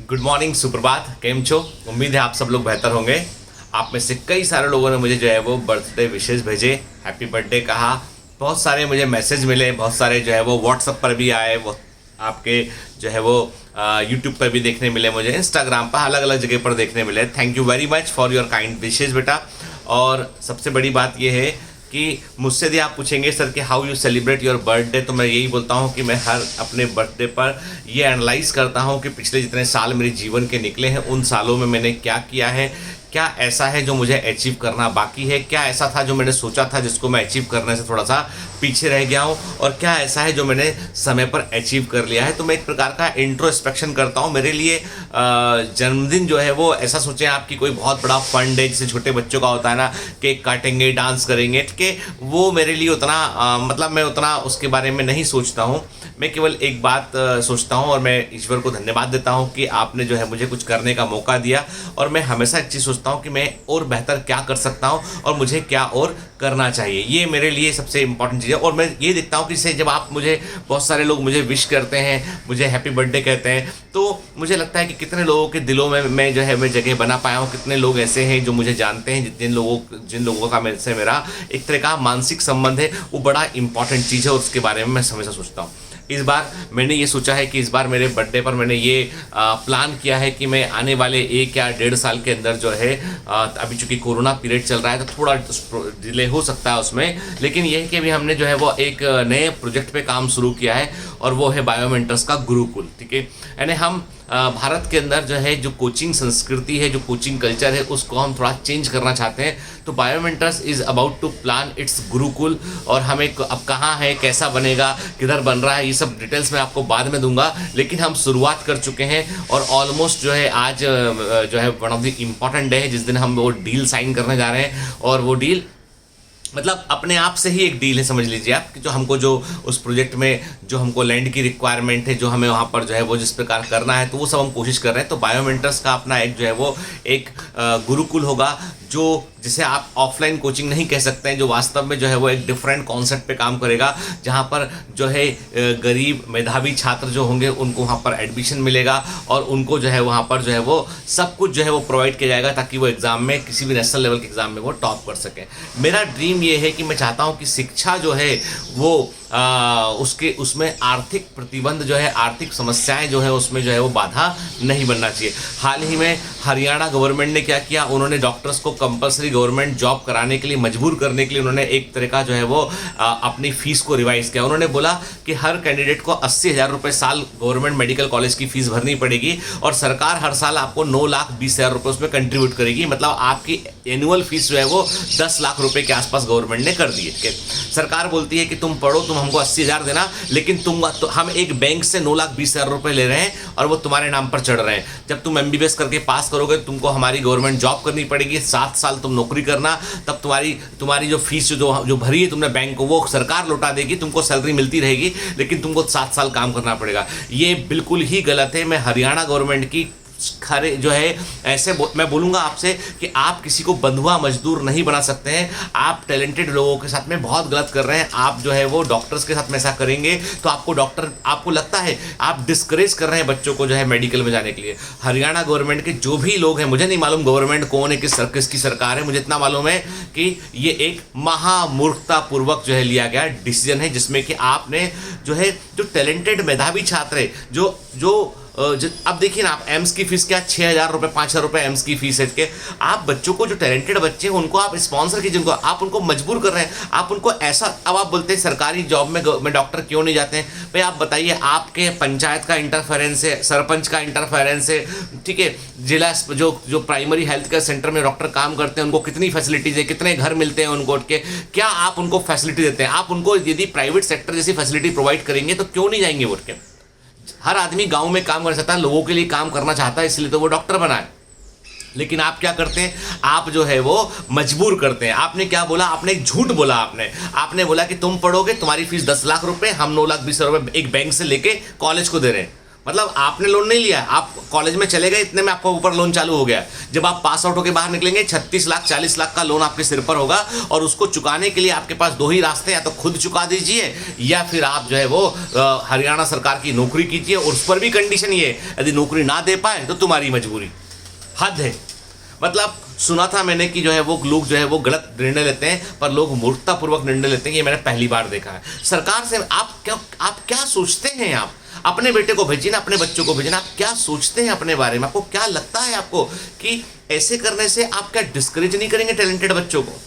Good morning, सुप्रभात, केम छो। उम्मीद है आप सब लोग बेहतर होंगे। आप में से कई सारे लोगों ने मुझे जो है वो बर्थडे विशेष भेजे, हैप्पी बर्थडे कहा। बहुत सारे मुझे मैसेज मिले, बहुत सारे जो है वो व्हाट्सएप पर भी आए, वो आपके जो है वो यूट्यूब पर भी देखने मिले, मुझे इंस्टाग्राम पर अलग अलग जगह पर देखने मिले। Thank you very much for your kind विशेष बेटा। और सबसे बड़ी बात ये है कि मुझसे यदि आप पूछेंगे सर कि how you celebrate your birthday, तो मैं यही बोलता हूँ कि मैं हर अपने बर्थडे पर ये एनालाइज करता हूँ कि पिछले जितने साल मेरे जीवन के निकले हैं उन सालों में मैंने क्या किया है, क्या ऐसा है जो मुझे अचीव करना बाकी है, क्या ऐसा था जो मैंने सोचा था जिसको मैं अचीव करने से थोड़ा सा पीछे रह गया हूँ, और क्या ऐसा है जो मैंने समय पर अचीव कर लिया है। तो मैं एक प्रकार का इंट्रोस्पेक्शन करता हूँ। मेरे लिए जन्मदिन जो है वो ऐसा सोचें आप कि कोई बहुत बड़ा फंड है, जैसे छोटे बच्चों का होता है ना, केक काटेंगे, डांस करेंगे, ठीक है, वो मेरे लिए उतना मतलब मैं उतना उसके बारे में नहीं सोचता हूँ। मैं केवल एक बात सोचता हूँ और मैं ईश्वर को धन्यवाद देता हूँ कि आपने जो है मुझे कुछ करने का मौका दिया, और मैं हमेशा एक चीज़ सोचता हूँ कि मैं और बेहतर क्या कर सकता हूँ और मुझे क्या और करना चाहिए। ये मेरे लिए सबसे इम्पॉर्टेंट चीज़ है। और मैं ये देखता हूँ कि जैसे जब आप मुझे, बहुत सारे लोग मुझे विश करते हैं, मुझे हैप्पी बर्थडे कहते हैं, तो मुझे लगता है कि कितने लोगों के दिलों में मैं जो है मैं जगह बना पाया हूँ। कितने लोग ऐसे हैं जो मुझे जानते हैं, जिन लोगों का मेरे से मेरा एक तरह का मानसिक संबंध है, वो बड़ा इंपॉर्टेंट चीज़ है और उसके बारे में मैं हमेशा सोचता हूँ। इस बार मैंने ये सोचा है कि इस बार मेरे बर्थडे पर मैंने ये प्लान किया है कि मैं आने वाले 1 या 1.5 साल के अंदर जो है, अभी चूंकि कोरोना पीरियड चल रहा है तो थोड़ा डिले हो सकता है उसमें, लेकिन ये है कि अभी हमने जो है वो एक नए प्रोजेक्ट पे काम शुरू किया है और वो है बायोमेंटर्स का गुरुकुल। ठीक है, यानी हम भारत के अंदर जो है जो कोचिंग संस्कृति है, जो कोचिंग कल्चर है, उसको हम थोड़ा चेंज करना चाहते हैं। तो Biomentors is about to plan its Gurukul, और हमें अब कहाँ है, कैसा बनेगा, किधर बन रहा है, ये सब डिटेल्स मैं आपको बाद में दूंगा। लेकिन हम शुरुआत कर चुके हैं और ऑलमोस्ट जो है आज जो है one of the important day है जिस दिन हम वो डील साइन करने जा रहे हैं। और वो डील मतलब अपने आप से ही एक डील है, समझ लीजिए आप, कि जो हमको जो उस प्रोजेक्ट में जो हमको लैंड की रिक्वायरमेंट है, जो हमें वहाँ पर जो है वो जिस प्रकार करना है, तो वो सब हम कोशिश कर रहे हैं। तो बायोमेंटर्स का अपना एक जो है वो एक गुरुकुल होगा, जो जिसे आप ऑफलाइन कोचिंग नहीं कह सकते हैं, जो वास्तव में जो है वो एक डिफरेंट कॉन्सेप्ट पे काम करेगा, जहाँ पर जो है गरीब मेधावी छात्र जो होंगे उनको वहाँ पर एडमिशन मिलेगा और उनको जो है वहाँ पर जो है वो सब कुछ जो है वो प्रोवाइड किया जाएगा ताकि वो एग्ज़ाम में, किसी भी नेशनल लेवल के एग्ज़ाम में वो टॉप कर सकें। मेरा ड्रीम ये है कि मैं चाहता हूँ कि शिक्षा जो है वो उसमें आर्थिक प्रतिबंध जो है, आर्थिक समस्याएं जो है उसमें जो है वो बाधा नहीं बनना चाहिए। हाल ही में हरियाणा गवर्नमेंट ने क्या किया, उन्होंने डॉक्टर्स को कंपलसरी गवर्नमेंट जॉब कराने के लिए, मजबूर करने के लिए उन्होंने एक तरह का जो है वो अपनी फीस को रिवाइज किया। उन्होंने बोला कि हर कैंडिडेट को 80,000 रुपये साल गवर्नमेंट मेडिकल कॉलेज की फीस भरनी पड़ेगी और सरकार हर साल आपको 9,20,000 रुपये उसमें कंट्रीब्यूट करेगी। मतलब आपकी एनुअल फीस जो है वो 10 लाख रुपए के आसपास गवर्नमेंट ने कर दी है। सरकार बोलती है कि तुम पढ़ो, तुम हमको 80,000 देना, लेकिन तो हम एक बैंक से 9,20,000 रुपये ले रहे हैं और वो तुम्हारे नाम पर चढ़ रहे हैं। जब तुम MBBS करके पास करोगे, तुमको हमारी गवर्नमेंट जॉब करनी पड़ेगी, 7 साल तुम नौकरी करना, तब तुम्हारी जो फीस जो भरी है तुमने बैंक को, वो सरकार लौटा देगी, तुमको सैलरी मिलती रहेगी, लेकिन तुमको 7 साल काम करना पड़ेगा। ये बिल्कुल ही गलत है। मैं हरियाणा गवर्नमेंट की खरे जो है ऐसे मैं बोलूँगा आपसे कि आप किसी को बंधुआ मजदूर नहीं बना सकते हैं। आप टैलेंटेड लोगों के साथ में बहुत गलत कर रहे हैं। आप जो है वो डॉक्टर्स के साथ में ऐसा करेंगे तो आपको लगता है आप डिस्करेज कर रहे हैं बच्चों को जो है मेडिकल में जाने के लिए। हरियाणा गवर्नमेंट के जो भी लोग हैं, मुझे नहीं मालूम गवर्नमेंट कौन है, किसकी सरकार है, मुझे इतना मालूम है कि ये एक महामूर्खतापूर्वक जो है लिया गया डिसीजन है, जिसमें कि आपने जो है जो टैलेंटेड मेधावी छात्र है, जो अब देखिए ना, आप एम्स की फीस क्या 6,000 रुपये 5,000 रुपये एम्स की फीस है कि आप बच्चों को, जो टैलेंटेड बच्चे हैं उनको आप स्पॉन्सर कीजिए, उनको आप उनको मजबूर कर रहे हैं। आप उनको ऐसा, अब आप बोलते हैं सरकारी जॉब में डॉक्टर क्यों नहीं जाते हैं, भाई आप बताइए, आपके पंचायत का इंटरफेरेंस है, सरपंच का इंटरफेरेंस है, ठीक है, जिला जो प्राइमरी हेल्थ केयर सेंटर में डॉक्टर काम करते हैं उनको कितनी फैसिलिटीज़ है, कितने घर मिलते हैं उनको, के क्या आप उनको फैसिलिटी देते हैं? आप उनको यदि प्राइवेट सेक्टर जैसी फैसिलिटी प्रोवाइड करेंगे तो क्यों नहीं जाएंगे वोट के? हर आदमी गांव में काम कर सकता है, लोगों के लिए काम करना चाहता है, इसलिए तो वो डॉक्टर बना है। लेकिन आप क्या करते हैं, आप जो है वो मजबूर करते हैं। आपने क्या बोला, आपने एक झूठ बोला। आपने बोला कि तुम पढ़ोगे, तुम्हारी फीस 10 लाख रुपए, हम 9,20,000 रुपए एक बैंक से लेके कॉलेज को दे रहे हैं। मतलब आपने लोन नहीं लिया, आप कॉलेज में चले गए, इतने में आपका ऊपर लोन चालू हो गया। जब आप पास आउट होकर बाहर निकलेंगे 36 लाख 40 लाख का लोन आपके सिर पर होगा, और उसको चुकाने के लिए आपके पास दो ही रास्ते, या तो खुद चुका दीजिए या फिर आप जो है वो हरियाणा सरकार की नौकरी कीजिए, और उस पर भी कंडीशन ये, यदि नौकरी ना दे पाए तो तुम्हारी मजबूरी। हद है। मतलब सुना था मैंने कि जो है वो लोग जो है वो गलत निर्णय लेते हैं, पर लोग मूर्खतापूर्वक निर्णय लेते हैं, ये मैंने पहली बार देखा है। सरकार से आप क्या सोचते हैं? आप अपने बेटे को भेजिए ना, अपने बच्चों को भेजिए ना, आप क्या सोचते हैं अपने बारे में? आपको क्या लगता है आपको कि ऐसे करने से आप क्या डिस्करेज नहीं करेंगे टैलेंटेड बच्चों को?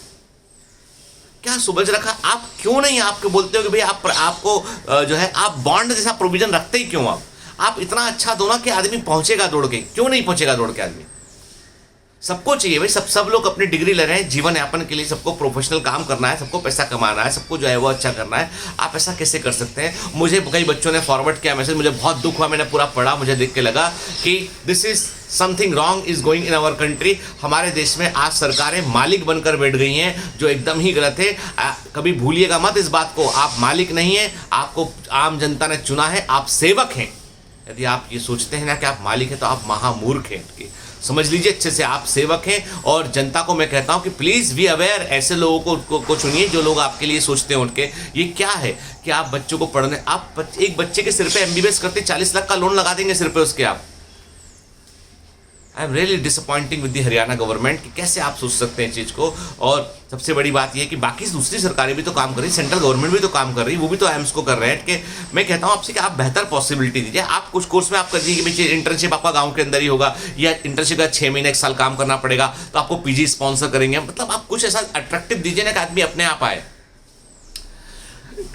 क्या समझ रखा? आप क्यों नहीं आपको बोलते हो कि भाई आपको जो है आप बॉन्ड जैसा प्रोविजन रखते ही क्यों? आप इतना अच्छा दो ना कि आदमी पहुंचेगा दौड़ के। क्यों नहीं पहुंचेगा दौड़ के आदमी? सबको चाहिए भाई, सब लोग अपनी डिग्री ले रहे हैं जीवन यापन के लिए, सबको प्रोफेशनल काम करना है, सबको पैसा कमाना है, सबको जो है वो अच्छा करना है। आप ऐसा कैसे कर सकते हैं? मुझे कई बच्चों ने फॉरवर्ड किया मैसेज, मुझे बहुत दुख हुआ, मैंने पूरा पढ़ा, मुझे देख के लगा कि this is something wrong is going in our country. हमारे देश में आज सरकारें मालिक बनकर बैठ गई हैं, जो एकदम ही गलत है। कभी भूलिएगा मत इस बात को, आप मालिक नहीं हैं, आपको आम जनता ने चुना है, आप सेवक हैं। यदि आप ये सोचते हैं ना कि आप मालिक हैं तो आप महामूर्ख हैं। समझ लीजिए अच्छे से, आप सेवक हैं। और जनता को मैं कहता हूं कि प्लीज़ बी अवेयर, ऐसे लोगों को चुनिए जो लोग आपके लिए सोचते हैं उनके। ये क्या है कि आप बच्चों को पढ़ने, आप एक बच्चे के सिर पे एमबीबीएस करते 40 लाख का लोन लगा देंगे सिर पे उसके। आप I am really disappointing with the Haryana government कि कैसे आप सोच सकते हैं चीज़ को। और सबसे बड़ी बात यह है कि बाकी दूसरी सरकारें भी तो काम कर रही, सेंट्रल गवर्नमेंट भी तो काम कर रही, वो भी तो एम्स को कर रहे हैं। कि मैं कहता हूँ आपसे कि आप बेहतर पॉसिबिलिटी दीजिए। आप कुछ कोर्स में आप कर दीजिए कि भाई इंटर्नशिप आपका गाँव के अंदर ही होगा, या इंटर्नशिप का 6 महीने 1 साल काम करना पड़ेगा, तो आपको पीजी स्पॉन्सर करेंगे। मतलब आप कुछ ऐसा अट्रैक्टिव दीजिए ना कि आदमी अपने आप आए।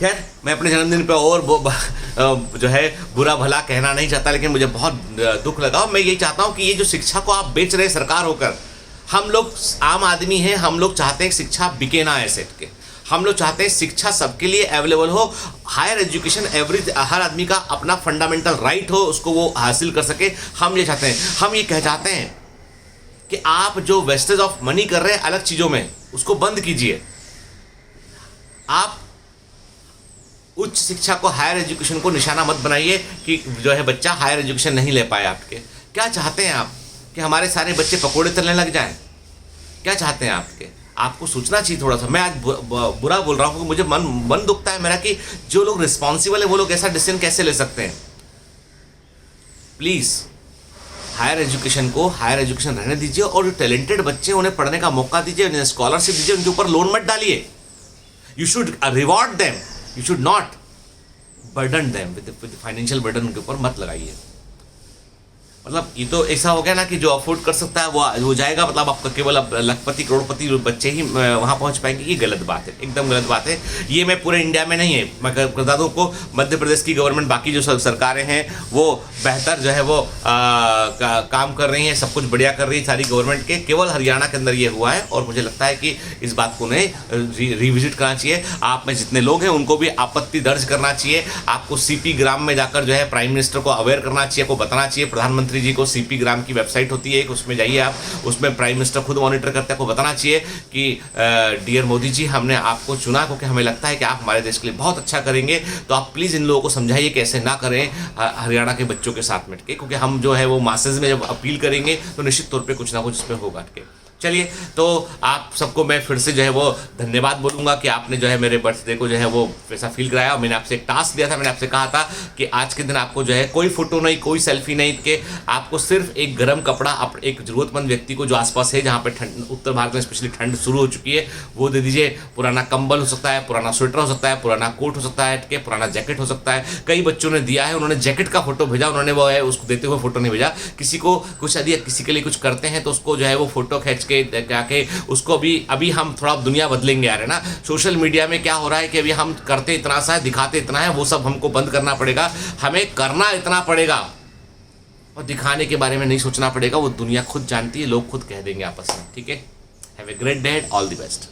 खैर, मैं अपने जन्मदिन पे और जो है बुरा भला कहना नहीं चाहता, लेकिन मुझे बहुत दुख लगा। मैं यही चाहता हूँ कि ये जो शिक्षा को आप बेच रहे सरकार होकर, हम लोग आम आदमी हैं, हम लोग चाहते हैं शिक्षा बिके ना ऐसे के। हम लोग चाहते हैं शिक्षा सबके लिए अवेलेबल हो, हायर एजुकेशन हर आदमी का अपना फंडामेंटल राइट हो, उसको वो हासिल कर सके। हम ये चाहते हैं, हम ये कह चाहते हैं कि आप जो वेस्टेज ऑफ मनी कर रहे हैं अलग चीज़ों में, उसको बंद कीजिए। आप उच्च शिक्षा को, हायर एजुकेशन को निशाना मत बनाइए कि जो है बच्चा हायर एजुकेशन नहीं ले पाए। आपके क्या चाहते हैं आप कि हमारे सारे बच्चे पकोड़े तलने लग जाएं? क्या चाहते हैं आपके? आपको सोचना चाहिए थोड़ा सा। मैं आज बुरा बोल रहा हूँ क्योंकि मुझे मन दुखता है मेरा कि जो लोग रिस्पॉन्सिबल है वो लोग ऐसा डिसीजन कैसे ले सकते हैं। प्लीज़ हायर एजुकेशन को हायर एजुकेशन रहने दीजिए, और जो टैलेंटेड बच्चे उन्हें पढ़ने का मौका दीजिए, उन्हें स्कॉलरशिप दीजिए, उनके ऊपर लोन मत डालिए। You should reward them, you should not burden them with financial burden उनके ऊपर मत लगाइए। मतलब ये तो ऐसा हो गया ना कि जो अफोर्ड कर सकता है वो जाएगा, मतलब आपका केवल अब लखपति करोड़पति बच्चे ही वहाँ पहुँच पाएंगे। ये गलत बात है, एकदम गलत बात है। ये मैं पूरे इंडिया में नहीं है, मैं बता दूँ को मध्य प्रदेश की गवर्नमेंट, बाकी जो सरकारें हैं वो बेहतर जो है वो काम कर रही हैं, सब कुछ बढ़िया कर रही है सारी गवर्नमेंट के। केवल हरियाणा के अंदर ये हुआ है, और मुझे लगता है कि इस बात को उन्हें रिविजिट करना चाहिए। आप में जितने लोग हैं उनको भी आपत्ति दर्ज करना चाहिए। आपको सीपी ग्राम में जाकर जो है प्राइम मिनिस्टर को अवेयर करना चाहिए, आपको बताना चाहिए। प्रधानमंत्री जी को सीपी ग्राम की वेबसाइट होती है एक, उसमें जाइए आप, उसमें प्राइम मिनिस्टर खुद मॉनिटर करते हैं। आपको बताना चाहिए कि डियर मोदी जी, हमने आपको चुना क्योंकि हमें लगता है कि आप हमारे देश के लिए बहुत अच्छा करेंगे, तो आप प्लीज़ इन लोगों को समझाइए कि ऐसे ना करें हरियाणा के बच्चों के साथ मिलकर, क्योंकि हम जो है वो मासेज में जब अपील करेंगे तो निश्चित तौर पर कुछ ना कुछ इसमें होगा। चलिए, तो आप सबको मैं फिर से जो है वो धन्यवाद बोलूँगा कि आपने जो है मेरे बर्थडे को जो है वो वैसा फील कराया। और मैंने आपसे एक टास्क दिया था, मैंने आपसे कहा था कि आज के दिन आपको जो है कोई फोटो नहीं, कोई सेल्फी नहीं, कि आपको सिर्फ एक गर्म कपड़ा एक ज़रूरतमंद व्यक्ति को जो आसपास है, जहाँ पे ठंड, उत्तर भारत में स्पेशली ठंड शुरू हो चुकी है, वो दे दीजिए। पुराना कंबल हो सकता है, पुराना स्वेटर हो सकता है, पुराना कोट हो सकता है, पुराना जैकेट हो सकता है। कई बच्चों ने दिया है, उन्होंने जैकेट का फोटो भेजा, उन्होंने वो है उसको देते हुए फोटो नहीं भेजा। किसी को कुछ यदि किसी के लिए कुछ करते हैं तो उसको जो है वो फोटो खींच के जाके उसको अभी हम थोड़ा दुनिया बदलेंगे यार, है ना। सोशल मीडिया में क्या हो रहा है कि अभी हम करते इतना सा है, दिखाते इतना है, वो सब हमको बंद करना पड़ेगा। हमें करना इतना पड़ेगा और दिखाने के बारे में नहीं सोचना पड़ेगा। वो दुनिया खुद जानती है, लोग खुद कह देंगे आपस में। ठीक है, have a great day, all the best.